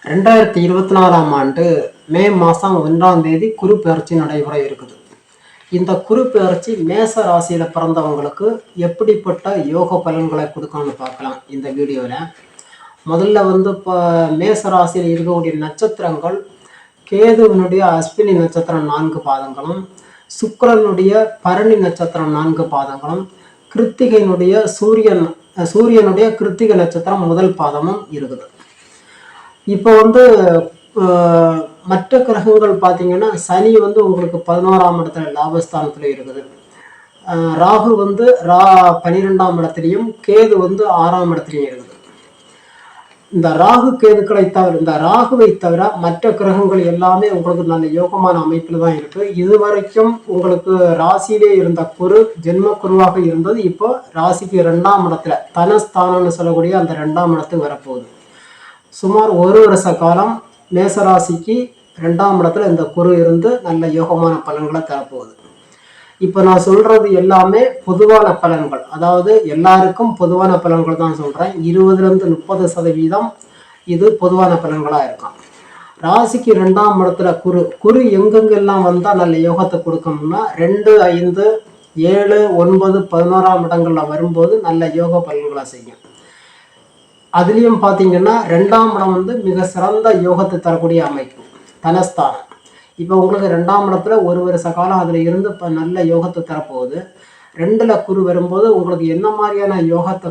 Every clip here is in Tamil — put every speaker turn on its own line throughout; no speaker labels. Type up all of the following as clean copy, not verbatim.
2024ஆம் ஆண்டு மே மாதம் 1ஆம் தேதி குரு பெயர்ச்சி நடைபெற இருக்குது. இந்த குரு பெயர்ச்சி மேச ராசியில் பிறந்தவங்களுக்கு எப்படிப்பட்ட யோக பலன்களை கொடுக்கணும்னு பார்க்கலாம் இந்த வீடியோவில். முதல்ல இப்போ மேச ராசியில் இருக்கக்கூடிய நட்சத்திரங்கள் கேதுவினுடைய அஸ்வினி நட்சத்திரம் 4 பாதங்களும், சுக்கிரனுடைய பரணி நட்சத்திரம் 4 பாதங்களும், கிருத்திகையினுடைய சூரியனுடைய கிருத்திகை நட்சத்திரம் முதல் பாதமும் இருக்குது. இப்போ மற்ற கிரகங்கள் பார்த்தீங்கன்னா சனி உங்களுக்கு 11ஆம் இடத்துல லாபஸ்தானத்தில் இருக்குது. ராகு 12ஆம் இடத்துலையும், கேது 6ஆம் இடத்துலையும் இருக்குது. இந்த ராகு கேதுக்களை தவிர, இந்த ராகுவை தவிர மற்ற கிரகங்கள் எல்லாமே உங்களுக்கு நல்ல யோகமான அமைப்பில் தான் இருக்கு. இதுவரைக்கும் உங்களுக்கு ராசியிலே இருந்த குரு ஜென்ம குருவாக இருந்தது இப்போ ராசிக்கு 2ஆம் இடத்துல தனஸ்தானம்னு சொல்லக்கூடிய அந்த 2ஆம் இடத்துக்கு வரப்போகுது. சுமார் 1 வருஷ காலம் மேசராசிக்கு 2ஆம் இடத்துல இந்த குரு இருந்து நல்ல யோகமான பலன்களை தரப்போகுது. இப்போ நான் சொல்றது எல்லாமே பொதுவான பலன்கள், அதாவது எல்லாருக்கும் பொதுவான பலன்கள் தான் சொல்றேன். 20-30% இது பொதுவான பலன்களாக இருக்கும். ராசிக்கு 2ஆம் இடத்துல குரு எங்கெங்கெல்லாம் வந்தால் நல்ல யோகத்தை கொடுக்கணும்னா 2, 5, 7, 9, 11ஆம் இடங்கள்ல வரும்போது நல்ல யோக பலன்களை செய்யும். அதுலேயும் பார்த்தீங்கன்னா 2ஆம் இடம் மிக சிறந்த யோகத்தை தரக்கூடிய அமைப்பு, தனஸ்தானம். இப்போ உங்களுக்கு 2ஆம் இடத்துல 1 வருஷ காலம் அதில் இருந்து இப்போ நல்ல யோகத்தை தரப்போகுது. 2ல் குரு வரும்போது உங்களுக்கு என்ன மாதிரியான யோகத்தை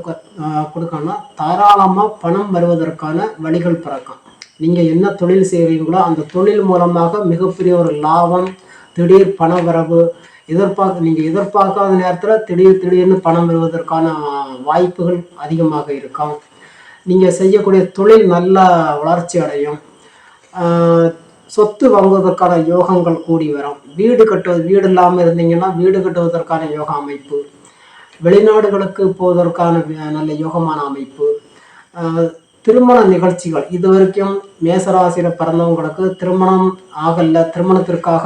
கொடுக்கணும்னா தாராளமாக பணம் வருவதற்கான வழிகள் பிறக்கும். நீங்கள் என்ன தொழில் செய்கிறீங்களோ அந்த தொழில் மூலமாக மிகப்பெரிய ஒரு லாபம், திடீர் பண வரவு, நீங்கள் எதிர்பார்க்காத நேரத்தில் திடீர்னு பணம் வருவதற்கான வாய்ப்புகள் அதிகமாக இருக்கும். நீங்கள் செய்யக்கூடிய தொழில் நல்ல வளர்ச்சி அடையும். சொத்து வாங்குவதற்கான யோகங்கள் கூடி வரும். வீடு இல்லாமல் இருந்தீங்கன்னா வீடு கட்டுவதற்கான யோக அமைப்பு, வெளிநாடுகளுக்கு போவதற்கான நல்ல யோகமான அமைப்பு, திருமண நிகழ்ச்சிகள். இது வரைக்கும் மேசராசியில் பிறந்தவங்களுக்கு திருமணம் ஆகலை, திருமணத்திற்காக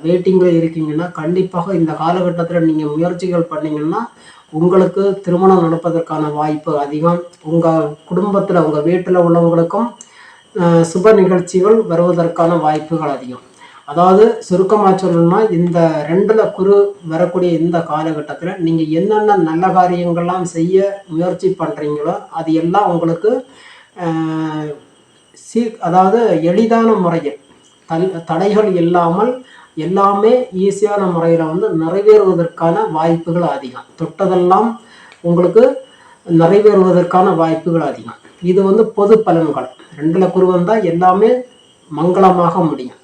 வெயிட்டிங்கில் இருக்கீங்கன்னா கண்டிப்பாக இந்த காலகட்டத்தில் நீங்கள் முயற்சிகள் பண்ணிங்கன்னா உங்களுக்கு திருமணம் நடப்பதற்கான வாய்ப்பு அதிகம். உங்கள் குடும்பத்தில் உங்கள் வீட்டில் உள்ளவங்களுக்கும் சுப நிகழ்ச்சிகள் வருவதற்கான வாய்ப்புகள் அதிகம். அதாவது சுருக்கமாக சொல்லணும்னா இந்த 2ல் குரு வரக்கூடிய இந்த காலகட்டத்தில் நீங்கள் என்னென்ன நல்ல காரியங்கள்லாம் செய்ய முயற்சி பண்ணுறீங்களோ அது எல்லாம் உங்களுக்கு அதாவது எளிதான முறையில் தடைகள் இல்லாமல் எல்லாமே ஈஸியான முறையில் நிறைவேறுவதற்கான வாய்ப்புகள் அதிகம். தொட்டதெல்லாம் உங்களுக்கு நிறைவேறுவதற்கான வாய்ப்புகள் அதிகம். இது பொது பலன்கள். 2ல் குரு வந்தால் எல்லாமே மங்களமாக முடியும்.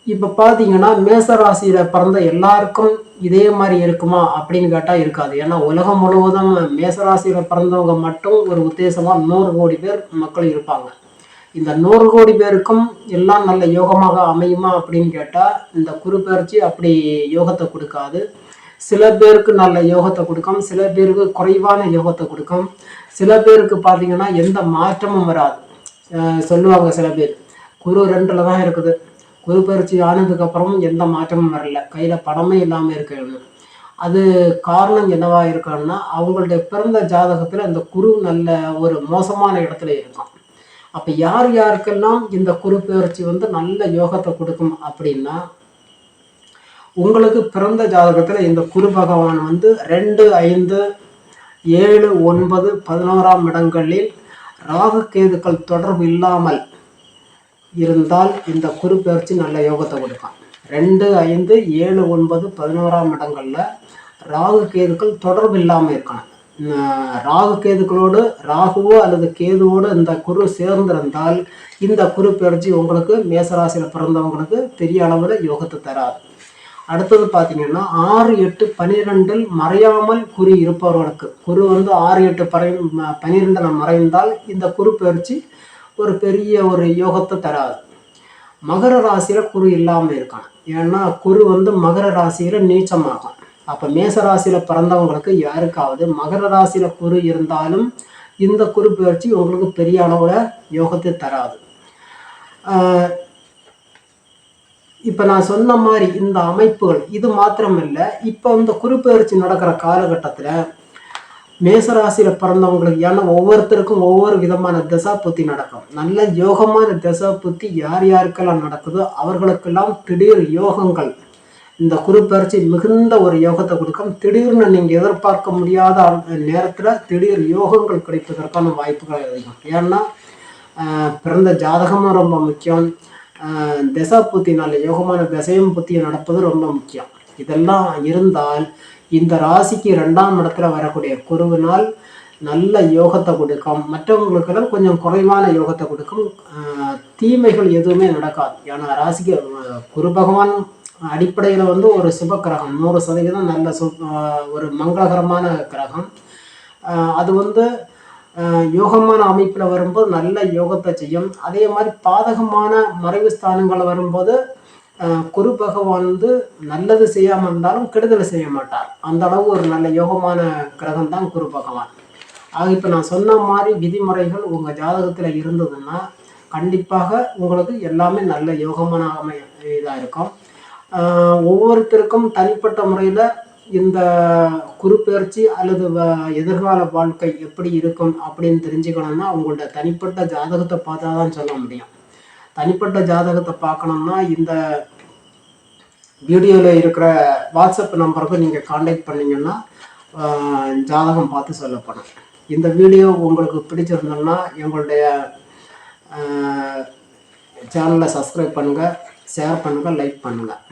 இப்போ பார்த்தீங்கன்னா மேசராசியில் பிறந்த எல்லாருக்கும் இதே மாதிரி இருக்குமா அப்படின்னு கேட்டால் இருக்காது. ஏன்னா உலகம் முழுவதும் மேசராசியில் பிறந்தவங்க மட்டும் ஒரு உத்தேசமாக 100 கோடி பேர் மக்கள் இருப்பாங்க. இந்த 100 கோடி பேருக்கும் எல்லாம் நல்ல யோகமாக அமையுமா அப்படின்னு கேட்டால் இந்த குரு பெயர்ச்சி அப்படி யோகத்தை கொடுக்காது. சில பேருக்கு நல்ல யோகத்தை கொடுக்கும், சில பேருக்கு குறைவான யோகத்தை கொடுக்கும். சில பேருக்கு பார்த்தீங்கன்னா எந்த மாற்றமும் வராது. சொல்லுவாங்க சில பேர் குரு 2ல் தான் இருக்குது, குரு பெயர்ச்சி ஆனதுக்கப்புறமும் எந்த மாற்றமும் வரல, கையில் பணமே இல்லாமல் இருக்கணும். அது காரணம் என்னவா இருக்கணும்னா அவங்களுடைய பிறந்த ஜாதகத்தில் இந்த குரு நல்ல ஒரு மோசமான இடத்துல இருக்கும். அப்போ யாருக்கெல்லாம் இந்த குரு பெயர்ச்சி நல்ல யோகத்தை கொடுக்கும் அப்படின்னா உங்களுக்கு பிறந்த ஜாதகத்தில் இந்த குரு பகவான் 2, 5, 7, 9, 11ஆம் இடங்களில் ராகு கேதுக்கள் தொடர்பு இல்லாமல் இருந்தால் இந்த குரு பெயர்ச்சி நல்ல யோகத்தை கொடுக்கும். 2, 5, 7, 9, 11ஆம் இடங்களில் ராகு கேதுக்கள் தொடர்பு இல்லாமல் இருக்கணும். ராகு கேதுக்களோடு ராகுவோ அல்லது கேதுவோடு இந்த குரு சேர்ந்திருந்தால் இந்த குரு பெயர்ச்சி உங்களுக்கு மேசராசியில் பிறந்தவங்களுக்கு பெரிய அளவில் யோகத்தை தராது. அடுத்தது பார்த்தீங்கன்னா 6, 8, 12 மறையாமல் குறி இருப்பவர்களுக்கு, குரு 6, 8, 12 மறைந்தால் இந்த குரு பெயர்ச்சி ஒரு பெரிய ஒரு யோகத்தை தராது. மகர ராசியில் குரு இல்லாமல் இருக்கணும். ஏன்னா குரு மகர ராசியில் நீச்சமாகும். அப்போ மேசராசியில் பிறந்தவங்களுக்கு யாருக்காவது மகர ராசியில் குரு இருந்தாலும் இந்த குரு பெயர்ச்சி உங்களுக்கு பெரிய அளவில் யோகத்தை தராது. இப்போ நான் சொன்ன மாதிரி இந்த அமைப்புகள் இது மாத்திரம் இல்லை. இப்போ இந்த குரு பெயர்ச்சி நடக்கிற காலகட்டத்தில் மேசராசியில் பிறந்தவங்களுக்கு, ஏன்னா ஒவ்வொருத்தருக்கும் ஒவ்வொரு விதமான தசா புத்தி நடக்கும். நல்ல யோகமான தசா புத்தி யார் யாருக்கெல்லாம் நடக்குதோ அவர்களுக்கெல்லாம் திடீர் யோகங்கள், இந்த குரு பயிற்சி மிகுந்த ஒரு யோகத்தை கொடுக்கும். திடீர்னு நீங்கள் எதிர்பார்க்க முடியாத நேரத்தில் திடீர் யோகங்கள் கிடைப்பதற்கான வாய்ப்புகள் அதிகம். ஏன்னா பிறந்த ஜாதகமும் ரொம்ப முக்கியம், தசா புத்தி நல்ல யோகமான தசையும் புத்தியும் நடப்பது ரொம்ப முக்கியம். இதெல்லாம் இருந்தால் இந்த ராசிக்கு 2ஆம் இடத்துல வரக்கூடிய குருவினால் நல்ல யோகத்தை கொடுக்கும். மற்றவங்களுக்கெல்லாம் கொஞ்சம் குறைவான யோகத்தை கொடுக்கும். தீமைகள் எதுவுமே நடக்காது. ஏன்னா ராசிக்கு குரு பகவான் அடிப்படையில் வந்து ஒரு சுப கிரகம், 100% நல்ல ஒரு மங்களகரமான கிரகம். அது வந்து யோகமான அமைப்பில் வரும்போது நல்ல யோகத்தை செய்யும். அதே மாதிரி பாதகமான மறைவு ஸ்தானங்கள் வரும்போது குரு பகவான் வந்து நல்லது செய்யாமல் இருந்தாலும் கெடுதல் செய்ய மாட்டார். அந்த அளவு ஒரு நல்ல யோகமான கிரகம் தான் குரு பகவான். ஆக இப்போ நான் சொன்ன மாதிரி விதிமுறைகள் உங்கள் ஜாதகத்தில் இருந்ததுன்னா கண்டிப்பாக உங்களுக்கு எல்லாமே நல்ல யோகமான இதாக இருக்கும். ஒவ்வொருத்தருக்கும் தனிப்பட்ட முறையில் இந்த குரு பயிற்சி அல்லது எதிர்கால வாழ்க்கை எப்படி இருக்கும் அப்படின்னு தெரிஞ்சுக்கணும்னா உங்களோட தனிப்பட்ட ஜாதகத்தை பார்த்தா தான் சொல்ல முடியும். தனிப்பட்ட ஜாதகத்தை பார்க்கணும்னா இந்த வீடியோவில் இருக்கிற வாட்ஸ்அப் நம்பருக்கு நீங்கள் காண்டாக்ட் பண்ணிங்கன்னா ஜாதகம் பார்த்து சொல்லப்படும். இந்த வீடியோ உங்களுக்கு பிடிச்சிருந்தோம்னா எங்களுடைய சேனலை சப்ஸ்கிரைப் பண்ணுங்கள், ஷேர் பண்ணுங்கள், லைக் பண்ணுங்கள்.